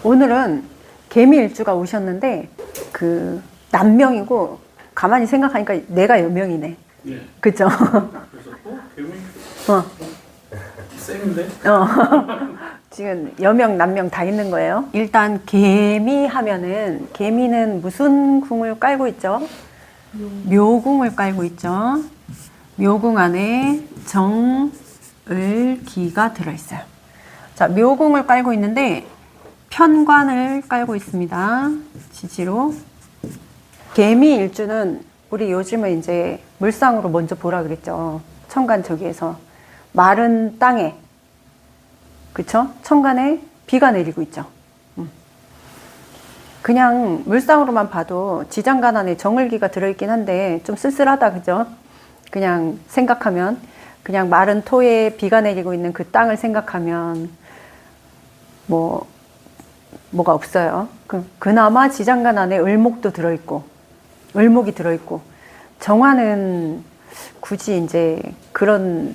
오늘은 개미일주가 오셨는데 그 남명이고 가만히 생각하니까 내가 여명이네. 예. 그죠? 그래서 개미 쌤인데? 지금 여명 남명 다 있는 거예요. 일단 개미 하면은 개미는 무슨 궁을 깔고 있죠? 묘궁을 깔고 있죠. 묘궁 안에 정을기가 들어있어요. 자, 묘궁을 깔고 있는데 편관을 깔고 있습니다. 지지로. 개미 일주는 우리 요즘은 이제 물상으로 먼저 보라 그랬죠. 천간 저기에서 마른 땅에, 그쵸? 천간에 비가 내리고 있죠. 그냥 물상으로만 봐도 지장간 안에 정을기가 들어있긴 한데 좀 쓸쓸하다, 그죠? 그냥 생각하면, 그냥 마른 토에 비가 내리고 있는 그 땅을 생각하면 뭐가 없어요. 그나마 지장간 안에 을목도 들어있고, 을목이 들어있고, 정화는 굳이 이제 그런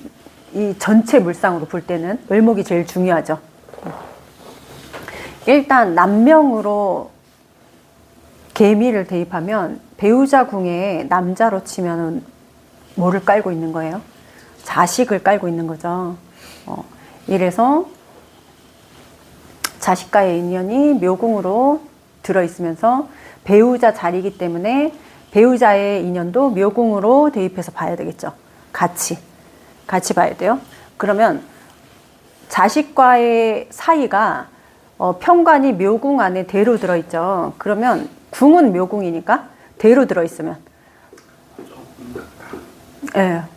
이 전체 물상으로 볼 때는 을목이 제일 중요하죠. 일단 남명으로 개미를 대입하면 배우자 궁에 남자로 치면은 뭐를 깔고 있는 거예요? 자식을 깔고 있는 거죠. 이래서 자식과의 인연이 묘궁으로 들어있으면서 배우자 자리이기 때문에 배우자의 인연도 묘궁으로 대입해서 봐야 되겠죠. 같이 봐야 돼요. 그러면 자식과의 사이가 편관이 묘궁 안에 대로 들어있죠. 그러면 궁은 묘궁이니까 대로 들어있으면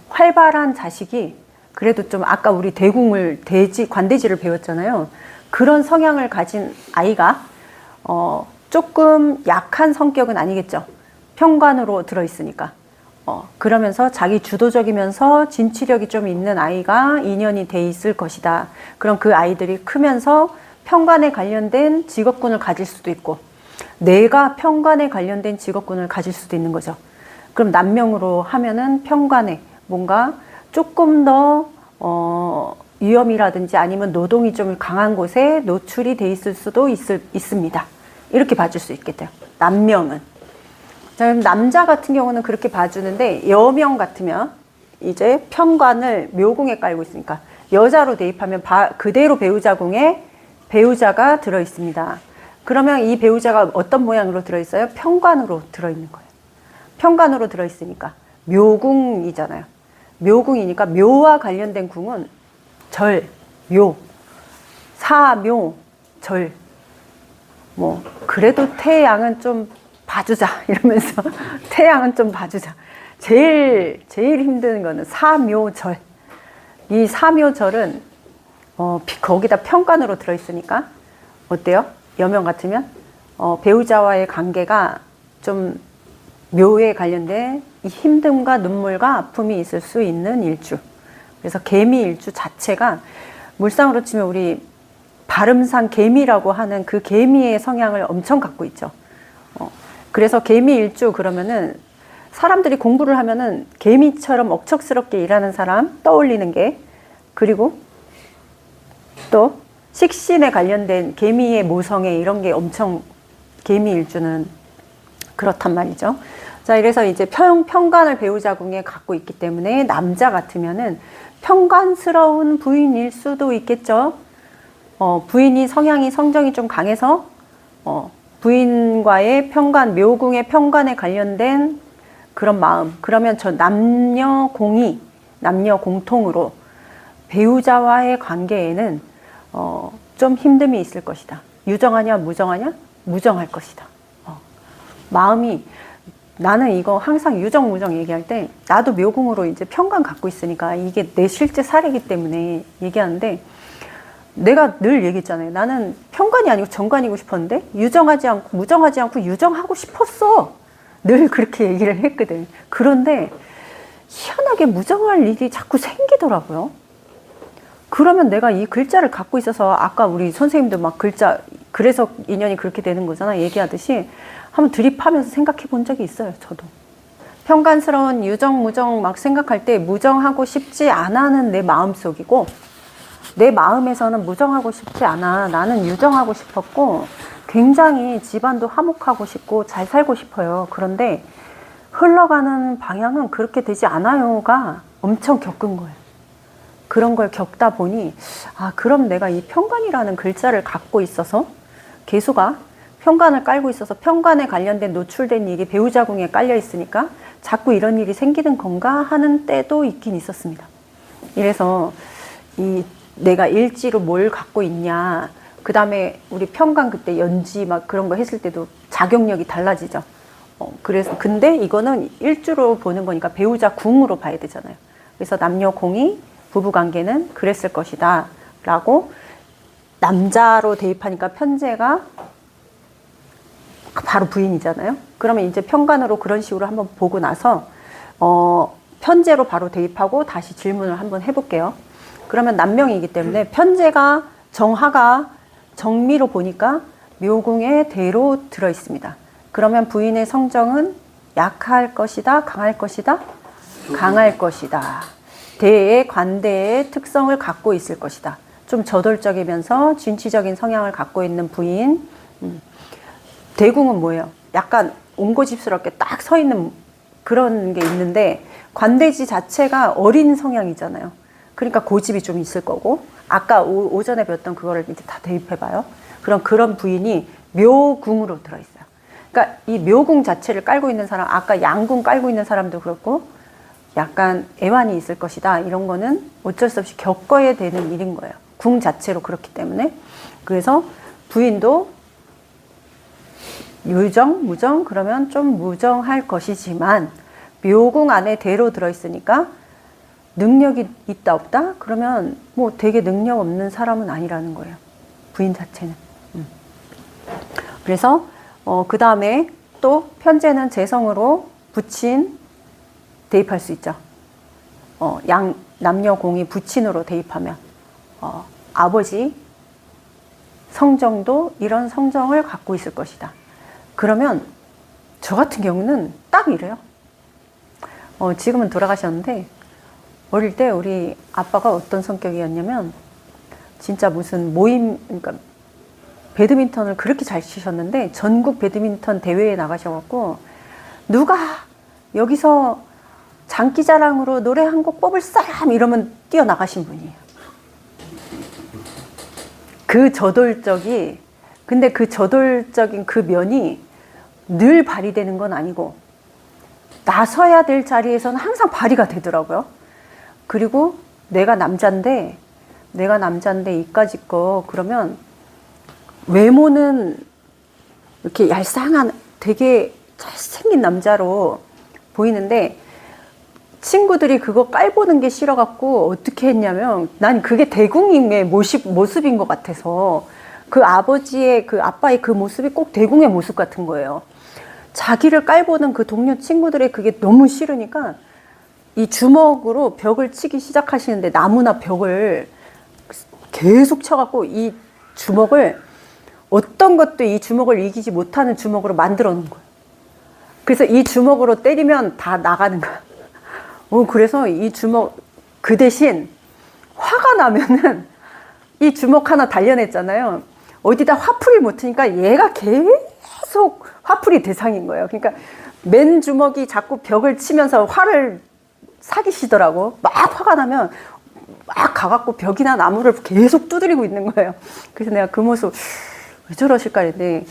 활발한 자식이 그래도 좀 아까 우리 대궁을 관대지를 배웠잖아요. 그런 성향을 가진 아이가 조금 약한 성격은 아니겠죠. 편관으로 들어있으니까. 그러면서 자기 주도적이면서 진취력이 좀 있는 아이가 인연이 돼 있을 것이다. 그럼 그 아이들이 크면서 편관에 관련된 직업군을 가질 수도 있고 내가 편관에 관련된 직업군을 가질 수도 있는 거죠. 그럼 남명으로 하면은 편관에 뭔가 조금 더 위험이라든지 아니면 노동이 좀 강한 곳에 노출이 돼 있을 수도 있습니다. 이렇게 봐줄 수 있겠대요. 남명은. 자, 남자 같은 경우는 그렇게 봐주는데 여명 같으면 이제 편관을 묘궁에 깔고 있으니까 여자로 대입하면 그대로 배우자 궁에 배우자가 들어있습니다. 그러면 이 배우자가 어떤 모양으로 들어있어요? 편관으로 들어있는 거예요. 편관으로 들어있으니까 묘궁이잖아요. 묘궁이니까 묘와 관련된 궁은 절, 묘, 사묘, 절. 그래도 태양은 좀 봐주자 이러면서 태양은 좀 봐주자. 제일 힘든 거는 사묘절. 이 사묘절은 거기다 편관으로 들어있으니까 어때요? 여명 같으면 배우자와의 관계가 좀 묘에 관련된 이 힘듦과 눈물과 아픔이 있을 수 있는 일주. 그래서 개미 일주 자체가 물상으로 치면 우리 발음상 개미라고 하는 그 개미의 성향을 엄청 갖고 있죠. 그래서 개미 일주 그러면은 사람들이 공부를 하면은 개미처럼 억척스럽게 일하는 사람 떠올리는 게, 그리고 또 식신에 관련된 개미의 모성애 이런 게 엄청 개미 일주는 그렇단 말이죠. 자, 이래서 이제 편관을 배우자 궁에 갖고 있기 때문에 남자 같으면은 편관스러운 부인일 수도 있겠죠. 부인이 성정이 좀 강해서 부인과의 편관, 묘궁의 편관에 관련된 그런 마음. 그러면 저 남녀 공통으로 배우자와의 관계에는 좀 힘듦이 있을 것이다. 유정하냐 무정하냐? 무정할 것이다. 마음이, 나는 이거 항상 유정 무정 얘기할 때 나도 묘궁으로 이제 편관 갖고 있으니까 이게 내 실제 사례이기 때문에 얘기하는데, 내가 늘 얘기했잖아요. 나는 편관이 아니고 정관이고 싶었는데 유정하지 않고 무정하지 않고 유정하고 싶었어. 늘 그렇게 얘기를 했거든. 그런데 희한하게 무정할 일이 자꾸 생기더라고요. 그러면 내가 이 글자를 갖고 있어서, 아까 우리 선생님도 막 글자, 그래서 인연이 그렇게 되는 거잖아 얘기하듯이 한번 드립하면서 생각해 본 적이 있어요. 저도 편관스러운 유정 무정 막 생각할 때 무정하고 싶지 않아는 내 마음속이고, 내 마음에서는 무정하고 싶지 않아. 나는 유정하고 싶었고 굉장히 집안도 화목하고 싶고 잘 살고 싶어요. 그런데 흘러가는 방향은 그렇게 되지 않아요가 엄청 겪은 거예요. 그런 걸 겪다 보니 그럼 내가 이 편관이라는 글자를 갖고 있어서 개수가 편관을 깔고 있어서 편관에 관련된 노출된 일이 배우자궁에 깔려 있으니까 자꾸 이런 일이 생기는 건가 하는 때도 있긴 있었습니다. 이래서 내가 일지로 뭘 갖고 있냐, 그 다음에 우리 편관 그때 연지 막 그런 거 했을 때도 자격력이 달라지죠. 그래서 근데 이거는 일주로 보는 거니까 배우자 궁으로 봐야 되잖아요. 그래서 남녀 공이 부부 관계는 그랬을 것이다 라고, 남자로 대입하니까 편제가 바로 부인이잖아요. 그러면 이제 편관으로 그런 식으로 한번 보고 나서 편제로 바로 대입하고 다시 질문을 한번 해볼게요. 그러면 남명이기 때문에 편제가 정하가 정미로 보니까 묘궁에 대로 들어 있습니다. 그러면 부인의 성정은 약할 것이다, 강할 것이다? 강할 것이다. 대의 관대의 특성을 갖고 있을 것이다. 좀 저돌적이면서 진취적인 성향을 갖고 있는 부인. 대궁은 뭐예요? 약간 옹고집스럽게 딱 서 있는 그런 게 있는데, 관대지 자체가 어린 성향이잖아요. 그러니까 고집이 좀 있을 거고, 아까 오전에 배웠던 그거를 이제 다 대입해봐요. 그럼 그런 부인이 묘궁으로 들어있어요. 그러니까 이 묘궁 자체를 깔고 있는 사람, 아까 양궁 깔고 있는 사람도 그렇고 약간 애환이 있을 것이다, 이런 거는 어쩔 수 없이 겪어야 되는 일인 거예요. 궁 자체로 그렇기 때문에. 그래서 부인도 유정, 무정, 그러면 좀 무정할 것이지만 묘궁 안에 대로 들어있으니까 능력이 있다 없다? 그러면 뭐 되게 능력 없는 사람은 아니라는 거예요. 부인 자체는. 그래서 그 다음에 또 편제는 재성으로 부친 대입할 수 있죠. 남녀 공이 부친으로 대입하면 아버지 성정도 이런 성정을 갖고 있을 것이다. 그러면 저 같은 경우는 딱 이래요. 지금은 돌아가셨는데 어릴 때 우리 아빠가 어떤 성격이었냐면 진짜 무슨 모임, 그러니까 배드민턴을 그렇게 잘 치셨는데 전국 배드민턴 대회에 나가셔갖고 누가 여기서 장기자랑으로 노래 한 곡 뽑을 사람 이러면 뛰어나가신 분이에요. 근데 그 저돌적인 그 면이 늘 발휘되는 건 아니고 나서야 될 자리에서는 항상 발휘가 되더라고요. 그리고 내가 남잔데 이까짓 거 그러면 외모는 이렇게 얄쌍한 되게 잘생긴 남자로 보이는데 친구들이 그거 깔보는 게 싫어갖고 어떻게 했냐면, 난 그게 대궁의 모습인 것 같아서 그 아빠의 그 모습이 꼭 대궁의 모습 같은 거예요. 자기를 깔보는 그 동료 친구들의 그게 너무 싫으니까 이 주먹으로 벽을 치기 시작하시는데 나무나 벽을 계속 쳐갖고 이 주먹을 어떤 것도 이 주먹을 이기지 못하는 주먹으로 만들어 놓은 거예요. 그래서 이 주먹으로 때리면 다 나가는 거야. 그래서 이 주먹, 그 대신 화가 나면은 이 주먹 하나 단련했잖아요. 어디다 화풀이 못 트니까 얘가 계속 화풀이 대상인 거예요. 그러니까 맨 주먹이 자꾸 벽을 치면서 화를 사기시더라고. 막 화가 나면 막 가갖고 벽이나 나무를 계속 두드리고 있는 거예요. 그래서 내가 그 모습 왜 저러실까 했는데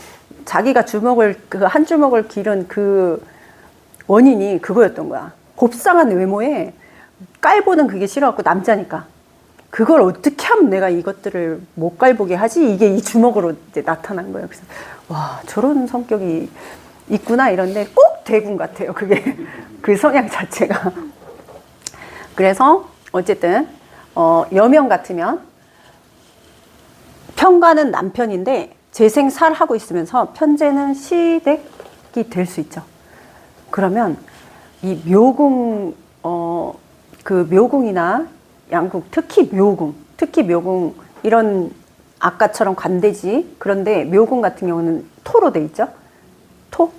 자기가 그 한 주먹을 기른 그 원인이 그거였던 거야. 곱상한 외모에 깔보는 그게 싫어갖고 남자니까 그걸 어떻게 하면 내가 이것들을 못 깔보게 하지? 이게 이 주먹으로 이제 나타난 거예요. 그래서 와, 저런 성격이 있구나 이런데 꼭 대궁 같아요. 그게 그 성향 자체가. 그래서 어쨌든 여명 같으면 편관은 남편인데 재생살하고 있으면서 편제는 시댁이 될 수 있죠. 그러면 이 묘궁, 그 묘궁이나 양궁, 특히 묘궁, 이런 아까처럼 관대지, 그런데 묘궁 같은 경우는 토로 돼 있죠. 토.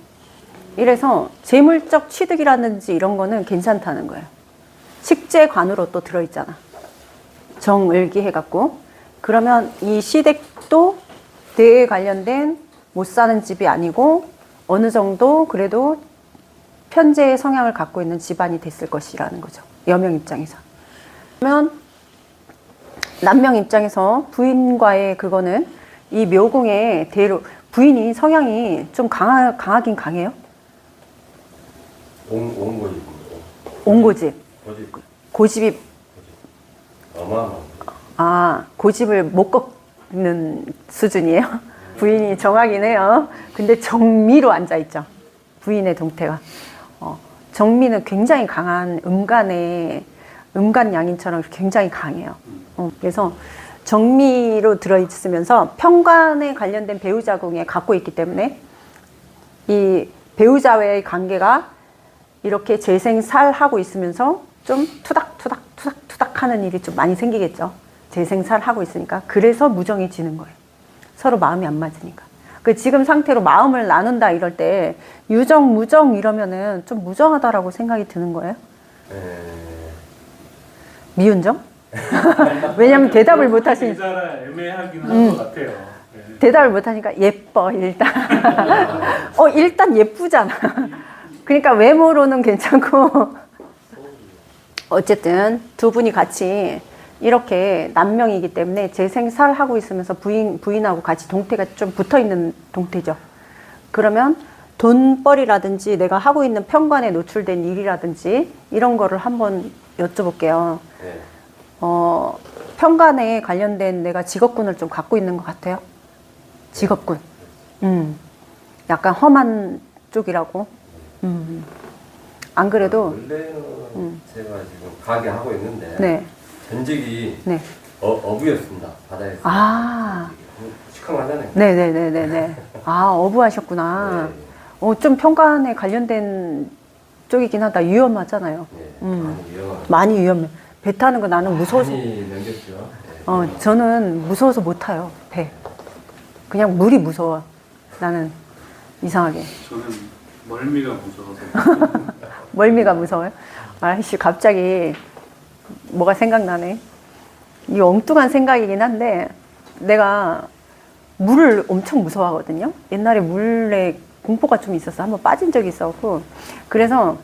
이래서 재물적 취득이라든지 이런 거는 괜찮다는 거예요. 식재관으로 또 들어있잖아. 정을기 해갖고. 그러면 이 시댁도 대에 관련된 못 사는 집이 아니고 어느 정도 그래도 편재의 성향을 갖고 있는 집안이 됐을 것이라는 거죠. 여명 입장에서. 그러면 남명 입장에서 부인과의 그거는 이 묘궁의 대로 부인이 성향이 좀 강하긴 강해요. 온고집. 온고집. 고집. 고집이 어마어마한. 아, 고집을 못 꺾는 수준이에요. 부인이 정하긴 해요. 근데 정미로 앉아있죠. 부인의 동태가. 정미는 굉장히 강한 음간 양인처럼 굉장히 강해요. 그래서 정미로 들어있으면서 편관에 관련된 배우자궁에 갖고 있기 때문에 이 배우자와의 관계가 이렇게 재생살하고 있으면서 좀 투닥투닥 하는 일이 좀 많이 생기겠죠. 재생살하고 있으니까. 그래서 무정해지는 거예요. 서로 마음이 안 맞으니까. 그 지금 상태로 마음을 나눈다 이럴 때 유정, 무정 이러면은 좀 무정하다라고 생각이 드는 거예요. 미운정? 왜냐면 대답을 못 하시니까. 진짜라 애매하긴 한 것 같아요. 네. 대답을 못 하니까 예뻐 일단. 일단 예쁘잖아. 그러니까 외모로는 괜찮고 어쨌든 두 분이 같이 이렇게 남명이기 때문에 재생살하고 있으면서 부인하고 같이 동태가 좀 붙어있는 동태죠. 그러면 돈벌이라든지 내가 하고 있는 편관에 노출된 일이라든지 이런 거를 한번 여쭤볼게요. 네. 편관에 관련된 내가 직업군을 좀 갖고 있는 것 같아요. 직업군. 약간 험한 쪽이라고. 안 그래도 원래는 제가 지금 가게 하고 있는데 네. 전직이 네. 어부였습니다. 바다에서. 아. 시커하잖아요. 네네네네네. 아, 어부하셨구나. 네. 좀 편관에 관련된 쪽이긴 하다. 위험하잖아요. 네. 많이 위험하죠. 많이 위험해. 배 타는 거 나는 무서워서. 많이 넘겼죠. 네. 저는 무서워서 못 타요. 배. 그냥 물이 무서워. 나는 이상하게. 저는 멀미가 무서워서. 멀미가 무서워요? 아이씨, 갑자기 뭐가 생각나네. 이 엉뚱한 생각이긴 한데 내가 물을 엄청 무서워하거든요. 옛날에 물에 공포가 좀 있어서 한번 빠진 적이 있었고 그래서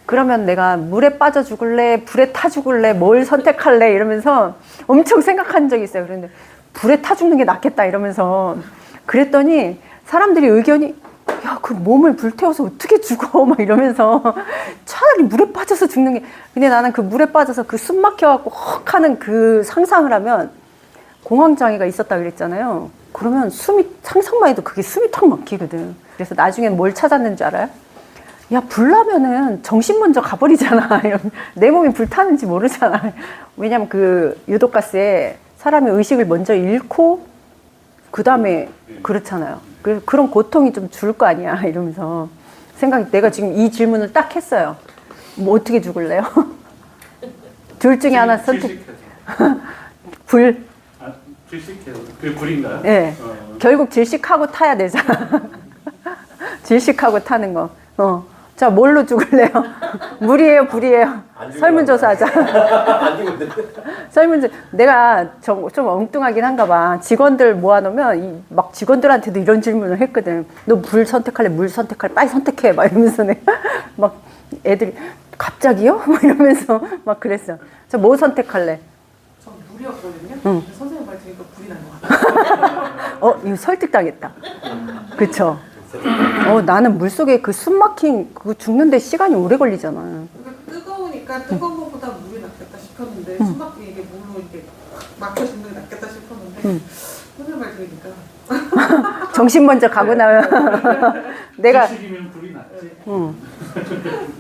그러면 내가 물에 빠져 죽을래, 불에 타 죽을래, 뭘 선택할래 이러면서 엄청 생각한 적이 있어요. 그런데 불에 타 죽는 게 낫겠다 이러면서 그랬더니 사람들이 의견이 야, 그 몸을 불태워서 어떻게 죽어? 막 이러면서 차라리 물에 빠져서 죽는 게. 근데 나는 그 물에 빠져서 그 숨 막혀갖고 헉 하는 그 상상을 하면 공황장애가 있었다 그랬잖아요. 그러면 상상만 해도 그게 숨이 탁 막히거든. 그래서 나중엔 뭘 찾았는지 알아요? 야, 불나면은 정신 먼저 가버리잖아. 내 몸이 불타는지 모르잖아. 왜냐면 그 유독가스에 사람이 의식을 먼저 잃고 그 다음에 그렇잖아요. 그런 고통이 좀 줄 거 아니야. 이러면서 내가 지금 이 질문을 딱 했어요. 뭐 어떻게 죽을래요? 둘 중에 하나 선택. 질식해서. 불. 질식해서. 그게 불인가요? 네. 결국 질식하고 타야 되잖아. 질식하고 타는 거. 자, 뭘로 죽을래요? 물이에요, 불이에요? 설문조사하자. 내가 좀 엉뚱하긴 한가 봐. 직원들 모아놓으면 막 직원들한테도 이런 질문을 했거든. 너 물 선택할래? 물 선택할래? 빨리 선택해. 막 이러면서 내가 막 애들이 갑자기요? 막 이러면서 막 그랬어. 저 뭐 선택할래? 전 물이었거든요. 응. 선생님 말 들으니까 불이 난 것 같아요. 이거 설득당했다. 그쵸? 나는 물속에 그 숨 막힌 그거 죽는데 시간이 오래 걸리잖아. 그러니까 뜨거우니까 뜨거운 것보다 물이 낫겠다 싶었는데 숨막히게 이게 물로 이렇게 막혀 죽는 게 낫겠다 싶었는데 선생님 말 들으니까 정신 먼저 가고 나면 내가 질식이면 불이 낫지.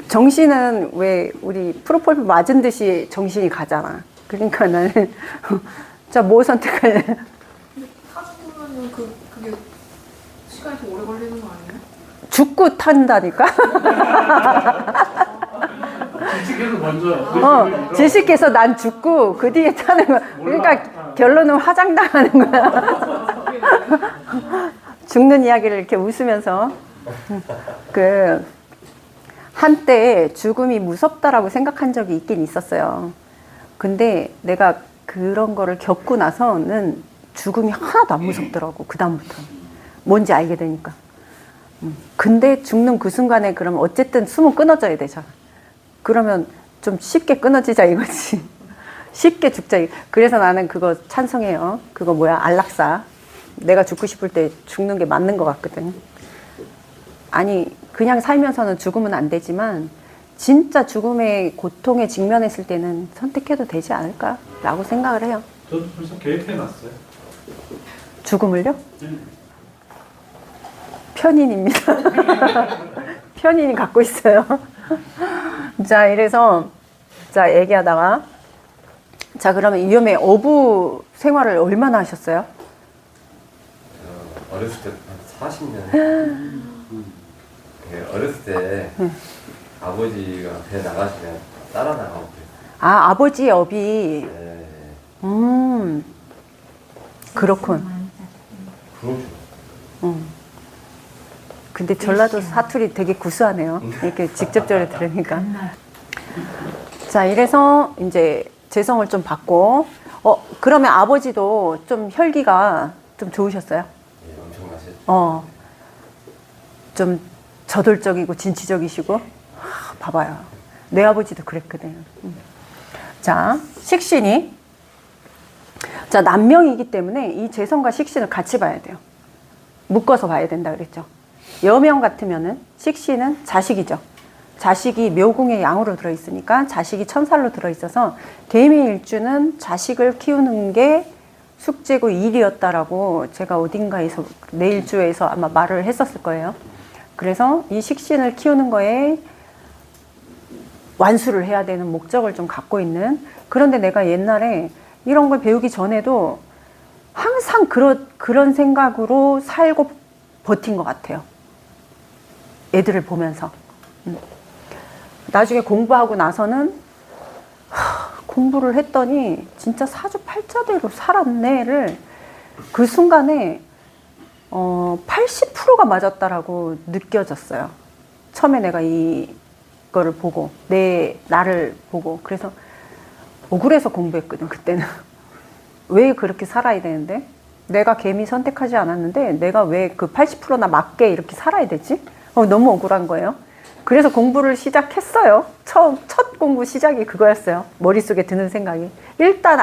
정신은 왜 우리 프로폴프 맞은 듯이 정신이 가잖아. 그러니까 나는 자, 뭐 선택할래? 근데 타 죽으면 그게 시간이 더 오래 걸리는 거 아니에요? 죽고 탄다니까? 질식해서 먼저. 질식해서 난 죽고 그 뒤에 타는 거야. 그러니까 결론은 화장당하는 거야. 죽는 이야기를 이렇게 웃으면서 그 한때 죽음이 무섭다라고 생각한 적이 있긴 있었어요. 근데 내가 그런 거를 겪고 나서는 죽음이 하나도 안 무섭더라고. 그 다음부터는 뭔지 알게 되니까. 근데 죽는 그 순간에 그러면 어쨌든 숨은 끊어져야 되잖아. 그러면 좀 쉽게 끊어지자 이거지. 쉽게 죽자. 그래서 나는 그거 찬성해요. 그거 뭐야, 안락사. 내가 죽고 싶을 때 죽는 게 맞는 것 같거든. 아니, 그냥 살면서는 죽으면 안 되지만 진짜 죽음의 고통에 직면했을 때는 선택해도 되지 않을까라고 생각을 해요. 저도 벌써 계획해놨어요. 죽음을요? 편인입니다. 편인이 갖고 있어요. 자, 이래서 자, 얘기하다가 자, 그러면 위험의 어부 생활을 얼마나 하셨어요? 어렸을 때 한 40년. 어렸을 때 아버지가 배 나가시면 따라 나가고 그랬어요. 아, 아버지의 업이 네. 그렇군. 그렇죠. 근데 전라도 사투리 되게 구수하네요. 이렇게 직접적으로 들으니까. 자, 이래서 이제 재성을 좀 받고, 그러면 아버지도 좀 혈기가 좀 좋으셨어요? 예, 엄청나셨죠. 좀 저돌적이고 진취적이시고. 봐봐요. 내 아버지도 그랬거든. 자, 식신이. 자, 남명이기 때문에 이 재성과 식신을 같이 봐야 돼요. 묶어서 봐야 된다 그랬죠. 여명 같으면은 식신은 자식이죠. 자식이 묘궁의 양으로 들어있으니까 자식이 천살로 들어있어서 개미일주는 자식을 키우는 게 숙제고 일이었다라고 제가 어딘가에서 내일주에서 아마 말을 했었을 거예요. 그래서 이 식신을 키우는 거에 완수를 해야 되는 목적을 좀 갖고 있는. 그런데 내가 옛날에 이런 걸 배우기 전에도 항상 그런 생각으로 살고 버틴 것 같아요. 애들을 보면서. 나중에 공부하고 나서는 공부를 했더니 진짜 사주팔자대로 살았네를 그 순간에 80%가 맞았다라고 느껴졌어요. 처음에 내가 이거를 보고 나를 보고. 그래서 억울해서 공부했거든 그때는. 왜 그렇게 살아야 되는데? 내가 개미 선택하지 않았는데 내가 왜 그 80%나 맞게 이렇게 살아야 되지? 너무 억울한 거예요. 그래서 공부를 시작했어요. 첫 공부 시작이 그거였어요. 머릿속에 드는 생각이. 일단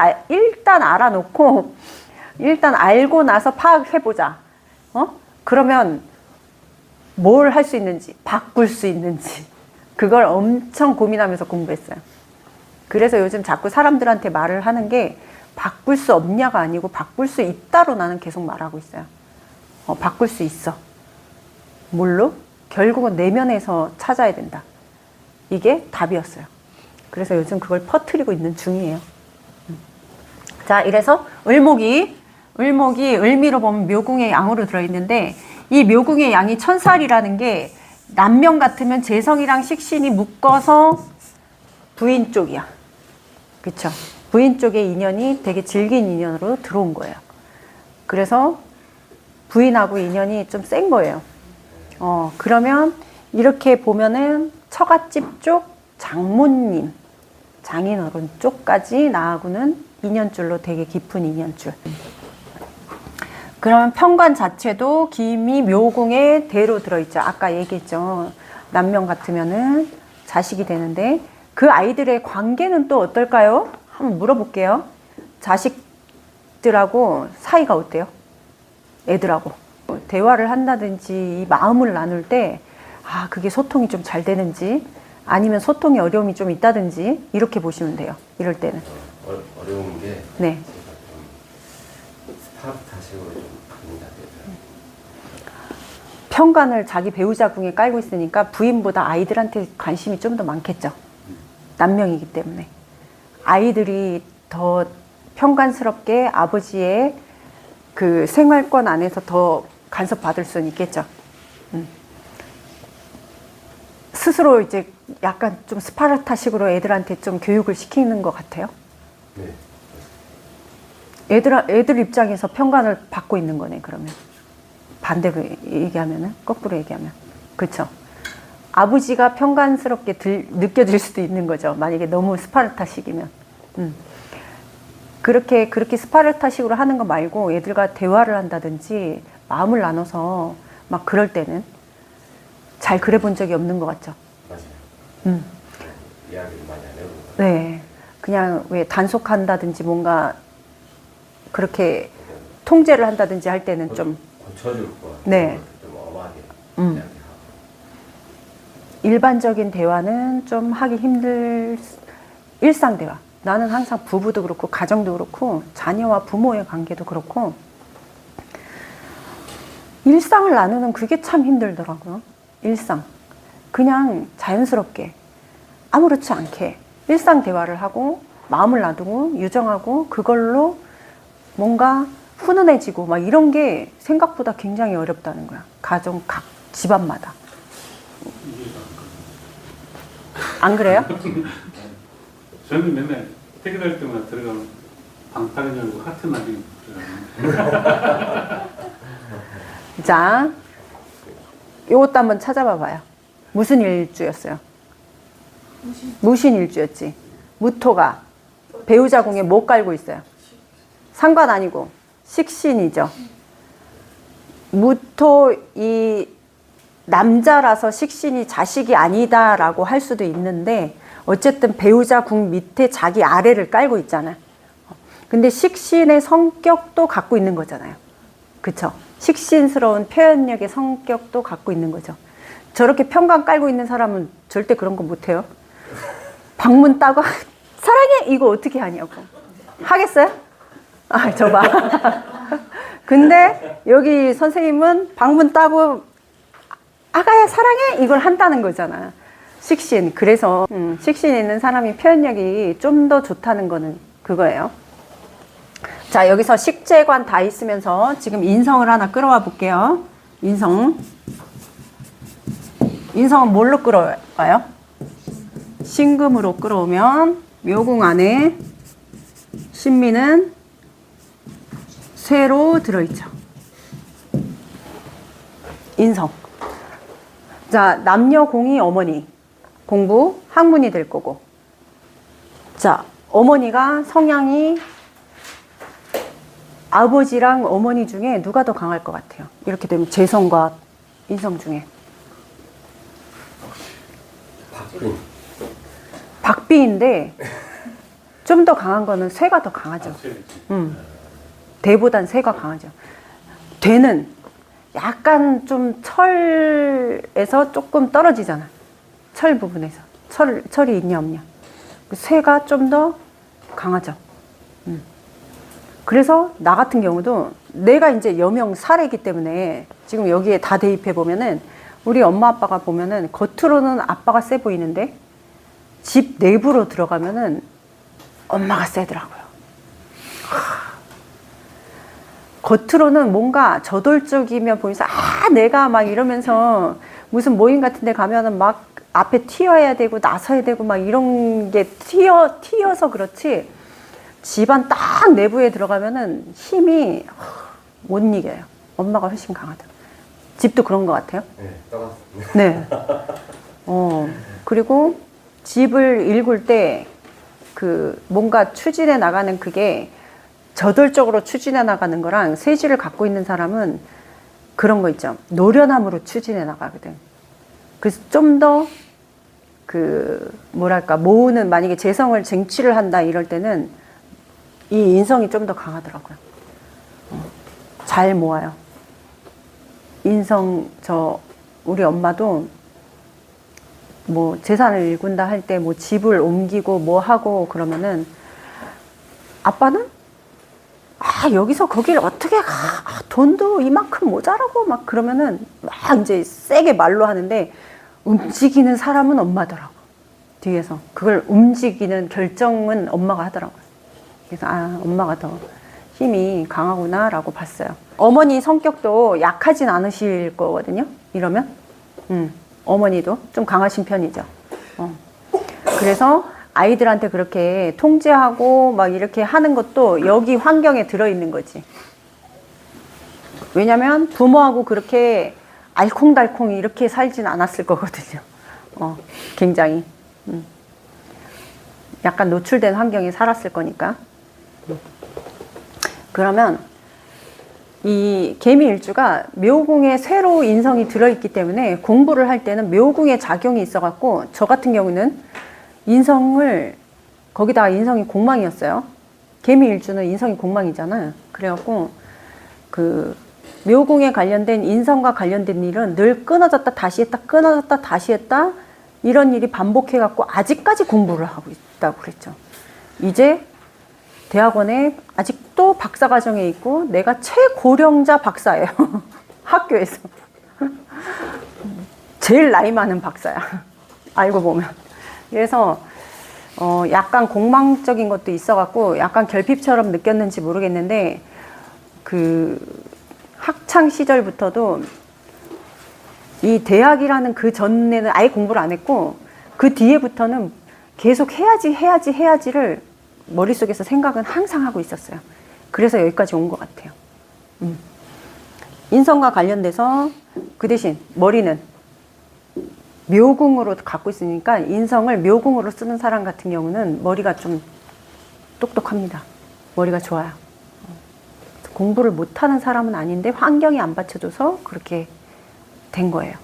알아놓고, 일단 알고 나서 파악해보자. 그러면 뭘 할 수 있는지, 바꿀 수 있는지. 그걸 엄청 고민하면서 공부했어요. 그래서 요즘 자꾸 사람들한테 말을 하는 게 바꿀 수 없냐가 아니고 바꿀 수 있다로 나는 계속 말하고 있어요. 바꿀 수 있어. 뭘로? 결국은 내면에서 찾아야 된다. 이게 답이었어요. 그래서 요즘 그걸 퍼뜨리고 있는 중이에요. 자, 이래서 을목이 을미로 보면 묘궁의 양으로 들어있는데 이 묘궁의 양이 천살이라는 게 남명 같으면 재성이랑 식신이 묶어서 부인 쪽이야. 그쵸? 부인 쪽의 인연이 되게 질긴 인연으로 들어온 거예요. 그래서 부인하고 인연이 좀 센 거예요. 그러면 이렇게 보면은 처갓집 쪽 장모님, 장인어른 쪽까지 나하고는 인연줄로 되게 깊은 인연줄. 그러면 편관 자체도 김이 묘궁에 대로 들어있죠. 아까 얘기했죠. 남명 같으면은 자식이 되는데 그 아이들의 관계는 또 어떨까요? 한번 물어볼게요. 자식들하고 사이가 어때요? 애들하고. 대화를 한다든지 이 마음을 나눌 때 그게 소통이 좀 잘 되는지 아니면 소통에 어려움이 좀 있다든지 이렇게 보시면 돼요. 이럴 때는. 어려운 게 네. 제가 좀 스파르타식으로 좀 갑니다. 편관을 자기 배우자궁에 깔고 있으니까 부인보다 아이들한테 관심이 좀 더 많겠죠. 남명이기 때문에. 아이들이 더 편관스럽게 아버지의 그 생활권 안에서 더 간섭받을 수는 있겠죠. 스스로 이제 약간 좀 스파르타식으로 애들한테 좀 교육을 시키는 것 같아요. 네. 애들 입장에서 편관을 받고 있는 거네, 그러면. 반대로 얘기하면은, 거꾸로 얘기하면. 그쵸? 아버지가 편관스럽게 느껴질 수도 있는 거죠. 만약에 너무 스파르타식이면. 그렇게 스파르타식으로 하는 거 말고 애들과 대화를 한다든지 마음을 나눠서 막 그럴 때는 잘 그래 본 적이 없는 것 같죠. 맞아요. 이야기를 많이 안 해보고. 네. 그냥 왜 단속한다든지 뭔가 그렇게 통제를 한다든지 할 때는 좀 고쳐줄 거. 네. 좀 엄하게 이야기하고. 일반적인 대화는 좀 하기 일상 대화. 나는 항상 부부도 그렇고 가정도 그렇고 자녀와 부모의 관계도 그렇고 일상을 나누는 그게 참 힘들더라고요. 일상. 그냥 자연스럽게 아무렇지 않게 일상 대화를 하고 마음을 놔두고 유정하고 그걸로 뭔가 훈훈해지고 막 이런 게 생각보다 굉장히 어렵다는 거야. 가정 각 집안마다. 안 그래요? 저는 맨날 퇴근할 때마다 들어가면 방파른 열고 하트 날리고 들어가는. 자, 요것도 한번 찾아봐 봐요. 무슨 일주였어요? 무신일주였지. 무토가 배우자 궁에 못 깔고 있어요. 상관 아니고 식신이죠. 무토 이 남자라서 식신이 자식이 아니다라고 할 수도 있는데 어쨌든 배우자 궁 밑에 자기 아래를 깔고 있잖아요. 근데 식신의 성격도 갖고 있는 거잖아요. 그쵸? 식신스러운 표현력의 성격도 갖고 있는 거죠. 저렇게 평강 깔고 있는 사람은 절대 그런 거 못해요. 방문 따고 사랑해! 이거 어떻게 하냐고. 하겠어요? 아, 저 봐. 근데 여기 선생님은 방문 따고 아가야 사랑해! 이걸 한다는 거잖아. 식신. 그래서 식신 있는 사람이 표현력이 좀 더 좋다는 거는 그거예요. 자, 여기서 식재관 다 있으면서 지금 인성을 하나 끌어와 볼게요. 인성은 뭘로 끌어와요? 신금으로 끌어오면 묘궁 안에 신미는 쇠로 들어있죠. 인성. 자, 남녀공이 어머니. 공부, 학문이 될 거고. 자, 어머니가 성향이 아버지랑 어머니 중에 누가 더 강할 것 같아요? 이렇게 되면 재성과 인성 중에. 박빙. 박비인데 좀 더 강한 거는 쇠가 더 강하죠. 대보단 쇠가 강하죠. 대는 약간 좀 철에서 조금 떨어지잖아. 철 부분에서. 철이 있냐 없냐. 쇠가 좀 더 강하죠. 그래서 나 같은 경우도 내가 이제 여명 사례이기 때문에 지금 여기에 다 대입해 보면은 우리 엄마 아빠가 보면은 겉으로는 아빠가 세 보이는데 집 내부로 들어가면은 엄마가 세더라고요. 겉으로는 뭔가 저돌적이며 보이면서 내가 막 이러면서 무슨 모임 같은 데 가면은 막 앞에 튀어야 되고 나서야 되고 막 이런 게 튀어서 그렇지 집안 딱 내부에 들어가면은 힘이 못 이겨요. 엄마가 훨씬 강하다. 집도 그런 것 같아요. 네, 떠났습니다. 네. 그리고 집을 일굴 때 그 뭔가 추진해 나가는 그게 저돌적으로 추진해 나가는 거랑 세지를 갖고 있는 사람은 그런 거 있죠. 노련함으로 추진해 나가거든. 그래서 좀 더 그 뭐랄까 모으는 만약에 재성을 쟁취를 한다 이럴 때는 이 인성이 좀 더 강하더라고요. 잘 모아요. 인성 우리 엄마도 뭐 재산을 일군다 할 때 뭐 집을 옮기고 뭐 하고 그러면은 아빠는 여기서 거기를 어떻게 가? 돈도 이만큼 모자라고 막 그러면은 막 이제 세게 말로 하는데 움직이는 사람은 엄마더라고. 뒤에서 그걸 움직이는 결정은 엄마가 하더라고요. 그래서 엄마가 더 힘이 강하구나라고 봤어요. 어머니 성격도 약하진 않으실 거거든요. 이러면 어머니도 좀 강하신 편이죠. 그래서 아이들한테 그렇게 통제하고 막 이렇게 하는 것도 여기 환경에 들어있는 거지. 왜냐면 부모하고 그렇게 알콩달콩 이렇게 살진 않았을 거거든요. 굉장히 약간 노출된 환경에 살았을 거니까. 그러면 이 개미 일주가 묘궁에 쇠로 인성이 들어있기 때문에 공부를 할 때는 묘궁의 작용이 있어갖고 저 같은 경우는 인성을 거기다가 인성이 공망이었어요. 개미 일주는 인성이 공망이잖아요. 그래갖고 그 묘궁에 관련된 인성과 관련된 일은 늘 끊어졌다 다시 했다 끊어졌다 다시 했다 이런 일이 반복해갖고 아직까지 공부를 하고 있다고 그랬죠. 이제 대학원에 아직도 박사과정에 있고 내가 최고령자 박사예요. 학교에서. 제일 나이 많은 박사야. 알고 보면. 그래서 약간 공망적인 것도 있어갖고 약간 결핍처럼 느꼈는지 모르겠는데 그 학창 시절부터도 이 대학이라는 그 전에는 아예 공부를 안 했고 그 뒤에부터는 계속 해야지를 머릿속에서 생각은 항상 하고 있었어요. 그래서 여기까지 온 것 같아요. 인성과 관련돼서 그 대신 머리는 묘궁으로 갖고 있으니까 인성을 묘궁으로 쓰는 사람 같은 경우는 머리가 좀 똑똑합니다. 머리가 좋아요. 공부를 못하는 사람은 아닌데 환경이 안 받쳐줘서 그렇게 된 거예요.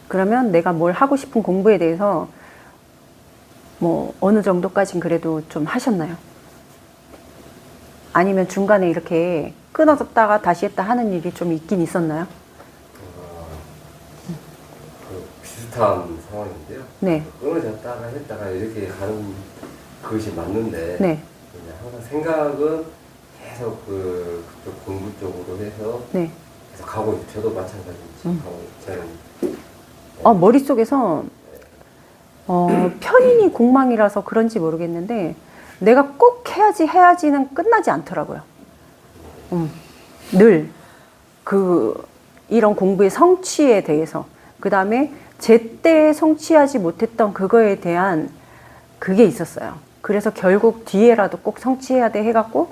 그러면 내가 뭘 하고 싶은 공부에 대해서 뭐 어느 정도까진 그래도 좀 하셨나요? 아니면 중간에 이렇게 끊어졌다가 다시 했다 하는 일이 좀 있긴 있었나요? 비슷한 상황인데요. 네. 끊어졌다가 했다가 이렇게 가는 것이 맞는데 네. 항상 생각은 계속 그쪽 공부 쪽으로 해서 네. 계속 가고 있어요. 저도 마찬가지지. 저는 머릿속에서 편인이 공망이라서 그런지 모르겠는데 내가 꼭 해야지는 끝나지 않더라고요. 늘 이런 공부의 성취에 대해서 그 다음에 제때 성취하지 못했던 그거에 대한 그게 있었어요. 그래서 결국 뒤에라도 꼭 성취해야 돼 해갖고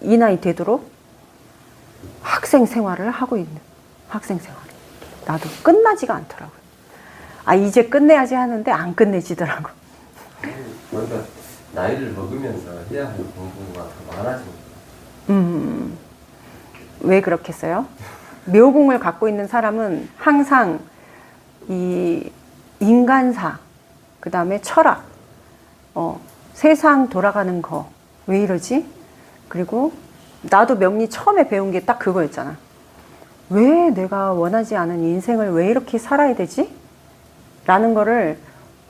이 나이 되도록 학생 생활을 하고 있는 학생 생활. 나도 끝나지가 않더라고요. 이제 끝내야지 하는데 안 끝내지더라고. 그러니까 나이를 먹으면서 해야 할 공부가 더 많아집니다. 왜 그렇겠어요? 묘궁을 갖고 있는 사람은 항상 이 인간사, 그 다음에 철학, 세상 돌아가는 거, 왜 이러지? 그리고 나도 명리 처음에 배운 게 딱 그거였잖아. 왜 내가 원하지 않은 인생을 왜 이렇게 살아야 되지? 라는 거를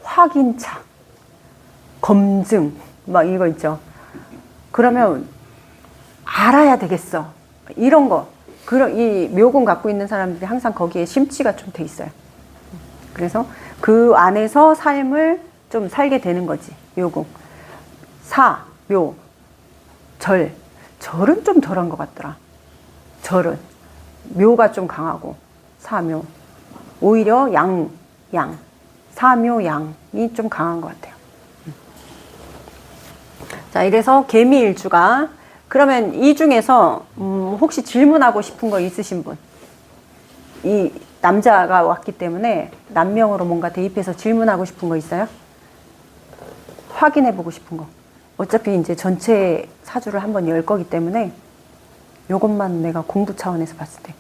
확인차, 검증, 막 이거 있죠. 그러면 알아야 되겠어. 이런 거. 이 묘궁 갖고 있는 사람들이 항상 거기에 심취가 좀 돼 있어요. 그래서 그 안에서 삶을 좀 살게 되는 거지. 묘궁. 사, 묘, 절. 절은 좀 덜한 것 같더라. 절은. 묘가 좀 강하고, 사묘. 오히려 사묘, 양이 좀 강한 것 같아요. 자, 이래서 개미일주가, 그러면 이 중에서, 혹시 질문하고 싶은 거 있으신 분? 이 남자가 왔기 때문에 남명으로 뭔가 대입해서 질문하고 싶은 거 있어요? 확인해 보고 싶은 거. 어차피 이제 전체 사주를 한번 열 거기 때문에 요것만 내가 공부 차원에서 봤을 때